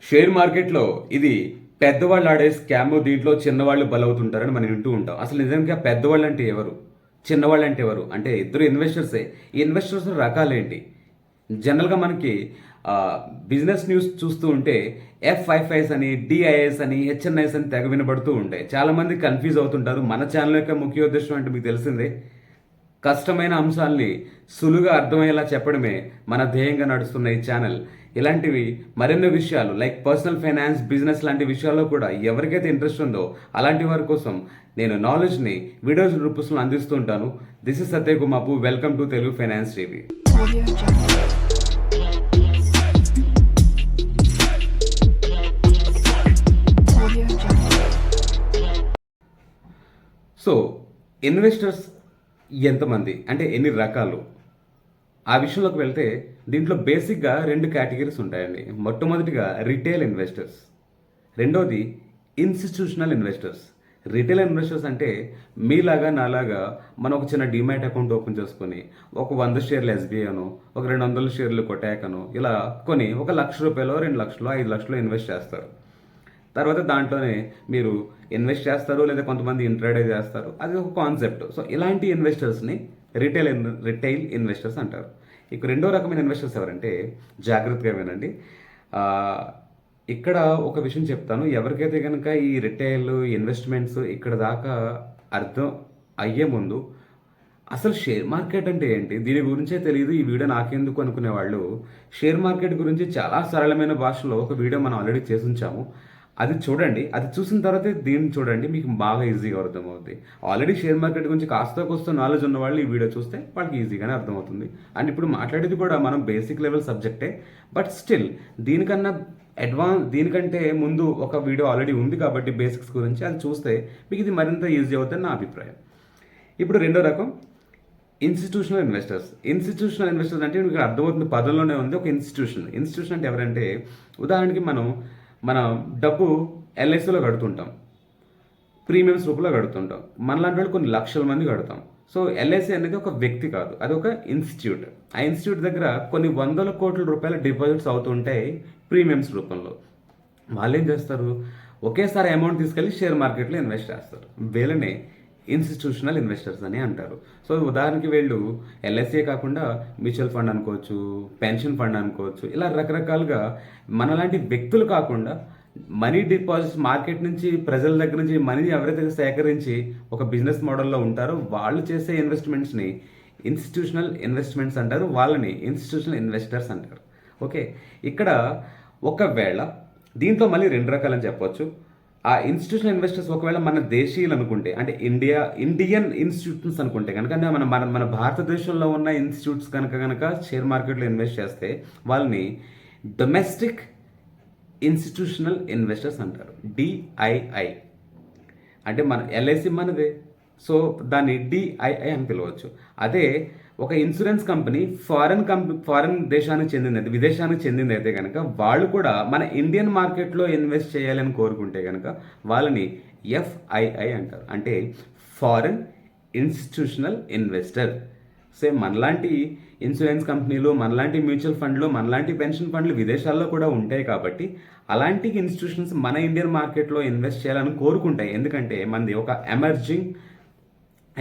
Share మార్కెట్లో ఇది పెద్దవాళ్ళు ఆడే స్కామ్. దీంట్లో చిన్నవాళ్ళు బలవుతుంటారని మనం వింటూ ఉంటాం. అసలు నిజంగా పెద్దవాళ్ళు అంటే ఎవరు, చిన్నవాళ్ళు అంటే ఎవరు అంటే ఇద్దరు ఇన్వెస్టర్సే. ఈ ఇన్వెస్టర్స్ రకాలేంటి? జనరల్గా మనకి బిజినెస్ న్యూస్ చూస్తూ ఉంటే ఎఫ్ఐఎస్ అని, డిఐఎస్ అని, హెచ్ఎన్ఐఎస్ అని తెగ వినబడుతూ ఉంటాయి. చాలామంది కన్ఫ్యూజ్ అవుతుంటారు. మన ఛానల్ యొక్క ముఖ్య ఉద్దేశం అంటే మీకు తెలిసిందే, కష్టమైన అంశాల్ని సులువుగా అర్థమయ్యేలా చెప్పడమే మన ధ్యేయంగా నడుస్తున్న ఈ ఛానల్. ఇలాంటివి మరెన్నో విషయాలు లైక్ పర్సనల్ ఫైనాన్స్, బిజినెస్ లాంటి విషయాల్లో కూడా ఎవరికైతే ఇంట్రెస్ట్ ఉందో అలాంటి వారి కోసం నేను నాలెడ్జ్ని వీడియోస్ రూపంలో అందిస్తూ ఉంటాను. దిస్ ఇస్ సత్యకుమాపు. Welcome to Telugu finance TV. So investors ఎంతమంది అంటే ఎన్ని రకాలు, ఆ విషయంలోకి వెళ్తే దీంట్లో బేసిక్గా రెండు కేటగిరీస్ ఉంటాయండి. మొట్టమొదటిగా రిటైల్ ఇన్వెస్టర్స్, రెండోది ఇన్స్టిట్యూషనల్ ఇన్వెస్టర్స్. రిటైల్ ఇన్వెస్టర్స్ అంటే మీలాగా నాలాగా మనం ఒక చిన్న డిమాట్ అకౌంట్ ఓపెన్ చేసుకొని ఒక 100 షేర్లు ఎస్బీఐ అను, ఒక 200 షేర్లు కొటాకను ఇలా కొని ఒక ₹1,00,000, 2,00,000, 5,00,000 ఇన్వెస్ట్ చేస్తారు. తర్వాత దాంట్లోనే మీరు ఇన్వెస్ట్ చేస్తారు, లేదా కొంతమంది ఇంట్రాడే చేస్తారు. అది ఒక కాన్సెప్ట్. సో ఇలాంటి ఇన్వెస్టర్స్ని రిటైల్ ఇన్వెస్టర్స్ అంటారు. ఇక రెండో రకమైన ఇన్వెస్టర్స్ ఎవరంటే, జాగ్రత్తగా వినండి, ఇక్కడ ఒక విషయం చెప్తాను. ఎవరికైతే కనుక ఈ రిటైల్ ఇన్వెస్ట్మెంట్స్ ఇక్కడ దాకా అర్థం అయ్యే ముందు అసలు షేర్ మార్కెట్ అంటే ఏంటి, దీని గురించే తెలియదు, ఈ వీడియో నాకెందుకు అనుకునే వాళ్ళు, షేర్ మార్కెట్ గురించి చాలా సరళమైన భాషలో ఒక వీడియో మనం ఆల్రెడీ చేసి ఉంచాము. అది చూడండి. అది చూసిన తర్వాత దీన్ని చూడండి, మీకు బాగా ఈజీగా అర్థమవుతుంది. ఆల్రెడీ షేర్ మార్కెట్ గురించి కాస్త కోస్త నాలెడ్జ్ ఉన్న వాళ్ళు ఈ వీడియో చూస్తే వాళ్ళకి ఈజీగానే అర్థమవుతుంది. అండ్ ఇప్పుడు మాట్లాడేది కూడా మనం బేసిక్ లెవెల్ సబ్జెక్టే, బట్ స్టిల్ దీనికన్నా దీనికంటే ముందు ఒక వీడియో ఆల్రెడీ ఉంది కాబట్టి బేసిక్స్ గురించి అది చూస్తే మీకు ఇది మరింత ఈజీ అవుతుందని నా అభిప్రాయం. ఇప్పుడు రెండో రకం ఇన్స్టిట్యూషనల్ ఇన్వెస్టర్స్. ఇన్స్టిట్యూషనల్ ఇన్వెస్టర్స్ అంటే మీకు అర్థమవుతుంది, పదంలోనే ఉంది. ఒక ఇన్స్టిట్యూషన్ అంటే ఎవరంటే, ఉదాహరణకి మన డబ్బు ఎల్ఐసిలో కడుతుంటాం, ప్రీమియమ్స్ రూపంలో కడుతుంటాం. మనలాంటి వాళ్ళు కొన్ని లక్షల మంది కడతాం. సో ఎల్ఐసి అనేది ఒక వ్యక్తి కాదు, అది ఒక ఇన్స్టిట్యూట్. ఆ ఇన్స్టిట్యూట్ దగ్గర కొన్ని ₹100,00,00,000 డిపాజిట్స్ అవుతుంటాయి ప్రీమియమ్స్ రూపంలో. వాళ్ళు ఏం చేస్తారు, ఒకేసారి అమౌంట్ తీసుకెళ్ళి షేర్ మార్కెట్లో ఇన్వెస్ట్ చేస్తారు. వీళ్ళనే ఇన్స్టిట్యూషనల్ ఇన్వెస్టర్స్ అని అంటారు. సో ఉదాహరణకి వీళ్ళు ఎల్ఐసీ కాకుండా మ్యూచువల్ ఫండ్ అనుకోవచ్చు, పెన్షన్ ఫండ్ అనుకోవచ్చు, ఇలా రకరకాలుగా మనలాంటి వ్యక్తులు కాకుండా మనీ డిపాజిట్స్ మార్కెట్ నుంచి, ప్రజల దగ్గర నుంచి మనీ ఎవరైతే సేకరించి ఒక బిజినెస్ మోడల్లో ఉంటారో వాళ్ళు చేసే ఇన్వెస్ట్మెంట్స్ని ఇన్స్టిట్యూషనల్ ఇన్వెస్ట్మెంట్స్ అంటారు. వాళ్ళని ఇన్స్టిట్యూషనల్ ఇన్వెస్టర్స్ అంటారు. ఓకే, ఇక్కడ ఒకవేళ దీంట్లో మళ్ళీ రెండు రకాలని చెప్పొచ్చు. ఆ ఇన్స్టిట్యూషనల్ ఇన్వెస్టర్స్ ఒకవేళ మన దేశీయులు అనుకుంటే, అంటే ఇండియన్ ఇన్స్టిట్యూట్స్ అనుకుంటే కనుక, మన మన మన భారతదేశంలో ఉన్న ఇన్స్టిట్యూట్స్ కనుక షేర్ మార్కెట్లో ఇన్వెస్ట్ చేస్తే వాళ్ళని డొమెస్టిక్ ఇన్స్టిట్యూషనల్ ఇన్వెస్టర్స్ అంటారు. డిఐఐ అంటే మన ఎల్ఐసి మనదే, సో దాన్ని డిఐఐ అని పిలవచ్చు. అదే ఒక ఇన్సూరెన్స్ కంపెనీ ఫారెన్ దేశానికి చెందినది, విదేశానికి చెందింది అయితే కనుక వాళ్ళు కూడా మన ఇండియన్ మార్కెట్లో ఇన్వెస్ట్ చేయాలని కోరుకుంటే కనుక వాళ్ళని ఎఫ్ఐఐ అంటారు, అంటే ఫారెన్ ఇన్స్టిట్యూషనల్ ఇన్వెస్టర్. సేమ్ మనలాంటి ఇన్సూరెన్స్ కంపెనీలు, మనలాంటి మ్యూచువల్ ఫండ్లు, మనలాంటి పెన్షన్ ఫండ్లు విదేశాల్లో కూడా ఉంటాయి కాబట్టి అలాంటి ఇన్స్టిట్యూషన్స్ మన ఇండియన్ మార్కెట్లో ఇన్వెస్ట్ చేయాలని కోరుకుంటాయి. ఎందుకంటే మనది ఒక ఎమర్జింగ్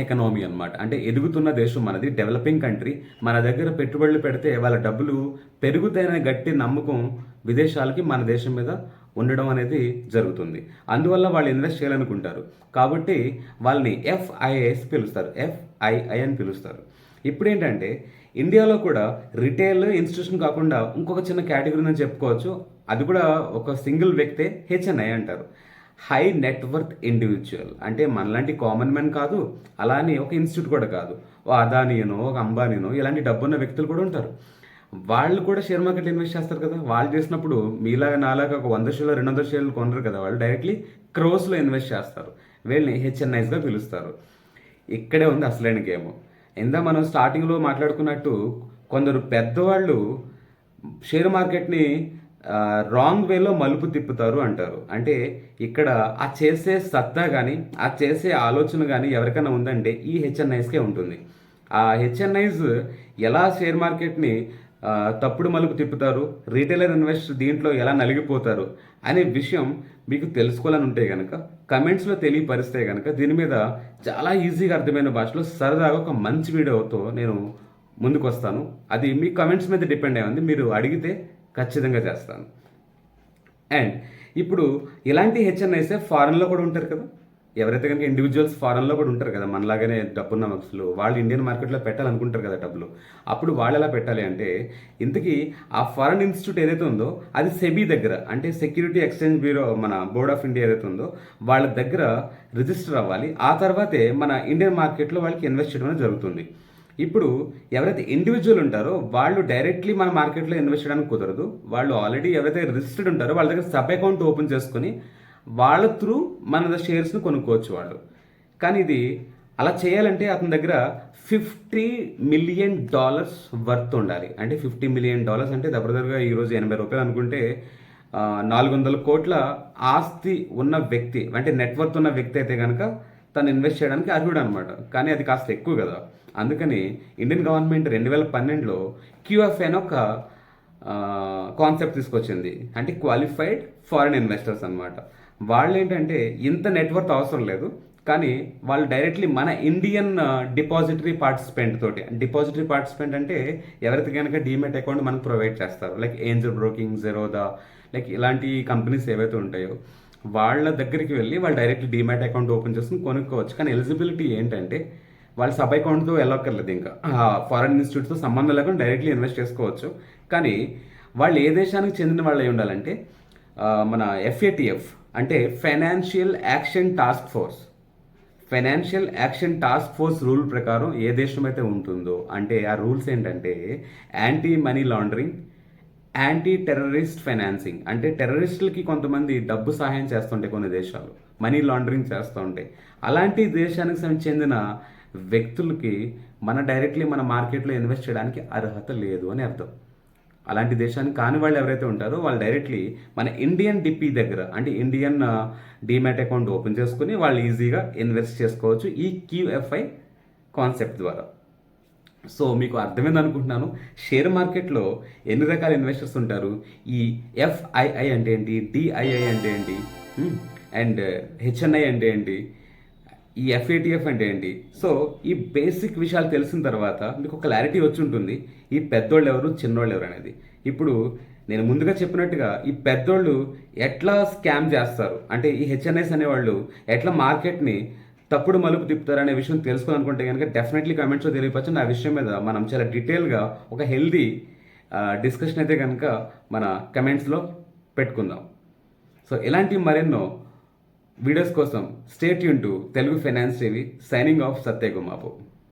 ఎకనామీ అనమాట, అంటే ఎదుగుతున్న దేశం మనది, డెవలపింగ్ కంట్రీ. మన దగ్గర పెట్టుబడులు పెడితే వాళ్ళ డబ్బులు పెరుగుతాయనే గట్టి నమ్మకం విదేశాలకి మన దేశం మీద ఉండడం అనేది జరుగుతుంది. అందువల్ల వాళ్ళు ఇన్వెస్ట్ చేయాలనుకుంటారు కాబట్టి వాళ్ళని ఎఫ్ఐఐఎస్ పిలుస్తారు, ఎఫ్ఐఐ అని పిలుస్తారు. ఇప్పుడు ఏంటంటే ఇండియాలో కూడా రిటైల్ ఇన్స్టిట్యూషన్ కాకుండా ఇంకొక చిన్న కేటగిరీ అని చెప్పుకోవచ్చు. అది కూడా ఒక సింగిల్ వ్యక్తే, హెచ్ఎన్ఐ అంటారు, హై నెట్వర్త్ ఇండివిజువల్. అంటే మనలాంటి కామన్ మ్యాన్ కాదు, అలానే ఒక ఇన్స్టిట్యూట్ కూడా కాదు, ఓ అదానియనో ఒక అంబానీనో ఇలాంటి డబ్బున్న వ్యక్తులు కూడా ఉంటారు. వాళ్ళు కూడా షేర్ మార్కెట్ ఇన్వెస్ట్ చేస్తారు కదా. వాళ్ళు చేసినప్పుడు మీలాగా నాలాగా ఒక 100 షేర్లు 200 షేర్లు కొనరు కదా, వాళ్ళు డైరెక్ట్లీ క్రోస్లో ఇన్వెస్ట్ చేస్తారు. వీళ్ళని హెచ్ఎన్ఐస్గా పిలుస్తారు. ఇక్కడే ఉంది అసలైన గేమ్. మనం స్టార్టింగ్లో మాట్లాడుకున్నట్టు కొందరు పెద్దవాళ్ళు షేర్ మార్కెట్ని రాంగ్ వేలో మలుపు తిప్పుతారు అంటారు. అంటే ఇక్కడ ఆ చేసే సత్తా కానీ, ఆ చేసే ఆలోచన కానీ ఎవరికైనా ఉందంటే ఈ హెచ్ఎన్ఐస్కే ఉంటుంది. ఆ హెచ్ఎన్ఐస్ ఎలా షేర్ మార్కెట్ని తప్పుడు మలుపు తిప్పుతారు, రీటైలర్ ఇన్వెస్టర్ దీంట్లో ఎలా నలిగిపోతారు అనే విషయం మీకు తెలుసుకోవాలని ఉంటే కనుక కమెంట్స్లో తెలియపరిస్తే కనుక దీని మీద చాలా ఈజీగా అర్థమైన భాషలో సరదాగా ఒక మంచి వీడియోతో నేను ముందుకు వస్తాను. అది మీ కమెంట్స్ మీద డిపెండ్ అయ్యి ఉంది, మీరు అడిగితే ఖచ్చితంగా చేస్తాను. అండ్ ఇప్పుడు ఇలాంటి హెచ్ఎన్ఐసే ఫారెన్లో కూడా ఉంటారు కదా. ఎవరైతే కనుక ఇండివిజువల్స్ ఫారెన్లో కూడా ఉంటారు కదా, మనలాగానే డబ్బున్న మనుషులు, వాళ్ళు ఇండియన్ మార్కెట్లో పెట్టాలనుకుంటారు కదా డబ్బులు. అప్పుడు వాళ్ళు ఎలా పెట్టాలి అంటే, ఇంతకీ ఆ ఫారెన్ ఇన్స్టిట్యూట్ ఏదైతే ఉందో అది సెబీ దగ్గర, అంటే సెక్యూరిటీ ఎక్స్చేంజ్ బ్యూరో, మన బోర్డ్ ఆఫ్ ఇండియా ఏదైతే ఉందో వాళ్ళ దగ్గర రిజిస్టర్ అవ్వాలి. ఆ తర్వాతే మన ఇండియన్ మార్కెట్లో వాళ్ళకి ఇన్వెస్ట్ చేయడం అనేది జరుగుతుంది. ఇప్పుడు ఎవరైతే ఇండివిజువల్ ఉంటారో వాళ్ళు డైరెక్ట్లీ మన మార్కెట్లో ఇన్వెస్ట్ చేయడానికి కుదరదు. వాళ్ళు ఆల్రెడీ ఎవరైతే రిజిస్టర్డ్ ఉంటారో వాళ్ళ దగ్గర సబ్ అకౌంట్ ఓపెన్ చేసుకొని వాళ్ళ త్రూ మన షేర్స్ను కొనుక్కోవచ్చు వాళ్ళు. కానీ ఇది అలా చేయాలంటే అతని దగ్గర $50 మిలియన్ వర్త్ ఉండాలి. అంటే $50 మిలియన్ అంటే దగ్గరగా ఈరోజు 80 రూపాయలు అనుకుంటే 400 కోట్ల ఆస్తి ఉన్న వ్యక్తి, అంటే నెట్వర్త్ ఉన్న వ్యక్తి అయితే కనుక తను ఇన్వెస్ట్ చేయడానికి అర్హుడు అనమాట. కానీ అది కాస్త ఎక్కువ కదా. అందుకని ఇండియన్ గవర్నమెంట్ 2012లో QFI అని ఒక కాన్సెప్ట్ తీసుకొచ్చింది, అంటే క్వాలిఫైడ్ ఫారిన్ ఇన్వెస్టర్స్ అనమాట. వాళ్ళు ఏంటంటే ఇంత నెట్వర్త్ అవసరం లేదు, కానీ వాళ్ళు డైరెక్ట్లీ మన ఇండియన్ డిపాజిటరీ పార్టిసిపెంట్ తోటి, డిపాజిటరీ పార్టిసిపెంట్ అంటే ఎవరైతే కనుక డీమెట్ అకౌంట్ మనకు ప్రొవైడ్ చేస్తారు, like Angel broking, Zerodha, like ఇలాంటి కంపెనీస్ ఏవైతే ఉంటాయో వాళ్ళ దగ్గరికి వెళ్ళి వాళ్ళు డైరెక్ట్లీ డీమెట్ అకౌంట్ ఓపెన్ చేసుకుని కొనుక్కోవచ్చు. కానీ ఎలిజిబిలిటీ ఏంటంటే వాళ్ళు సబ్ అకౌంట్తో వెళ్ళక్కర్లేదు, ఇంకా ఫారెన్ ఇన్స్టిట్యూట్స్తో సంబంధం లేకుండా డైరెక్ట్లీ ఇన్వెస్ట్ చేసుకోవచ్చు. కానీ వాళ్ళు ఏ దేశానికి చెందిన వాళ్ళు అయి ఉండాలంటే మన FATF అంటే financial action task force, financial action task force rule ప్రకారం ఏ దేశం అయితే ఉంటుందో, అంటే ఆ రూల్స్ ఏంటంటే anti money laundering, anti terrorist financing, అంటే టెర్రరిస్టులకి కొంతమంది డబ్బు సహాయం చేస్తుంటాయి కొన్ని దేశాలు, మనీ లాండరింగ్ చేస్తూ ఉంటాయి. అలాంటి దేశానికి చెందిన వ్యక్తులకి డైరెక్ట్లీ మన మార్కెట్లో ఇన్వెస్ట్ చేయడానికి అర్హత లేదు అని అర్థం. అలాంటి దేశానికి కాని వాళ్ళు ఎవరైతే ఉంటారో వాళ్ళు డైరెక్ట్లీ మన ఇండియన్ డిపి దగ్గర, అంటే ఇండియన్ డీమ్యాట్ అకౌంట్ ఓపెన్ చేసుకుని వాళ్ళు ఈజీగా ఇన్వెస్ట్ చేసుకోవచ్చు ఈ QFI కాన్సెప్ట్ ద్వారా. సో మీకు అర్థమైంది అనుకుంటున్నాను షేర్ మార్కెట్లో ఎన్ని రకాల ఇన్వెస్టర్స్ ఉంటారు, ఈ FII అంటే ఏంటి, DII అంటే ఏంటి, అండ్ HNI అంటే ఏంటి, ఈ FATF అంటే ఏంటి. సో ఈ బేసిక్ విషయాలు తెలిసిన తర్వాత మీకు ఒక క్లారిటీ వచ్చి ఉంటుంది ఈ పెద్దోళ్ళు ఎవరు, చిన్నోళ్ళు ఎవరు అనేది. ఇప్పుడు నేను ముందుగా చెప్పినట్టుగా ఈ పెద్దోళ్ళు ఎట్లా స్కామ్ చేస్తారు, అంటే ఈ HNIs అనేవాళ్ళు ఎట్లా మార్కెట్ని తప్పుడు మలుపు తిప్పుతారు అనే విషయం తెలుసుకోవాలనుకుంటే కనుక డెఫినెట్లీ కమెంట్స్లో తెలియపరచండి. ఆ విషయం మీద మనం చాలా డీటెయిల్గా ఒక హెల్దీ డిస్కషన్ అయితే కనుక మన కమెంట్స్లో పెట్టుకుందాం. సో ఇలాంటి మరెన్నో వీడియోస్ కోసం stay tune to Telugu finance TV. Signing off Satya Gumapu.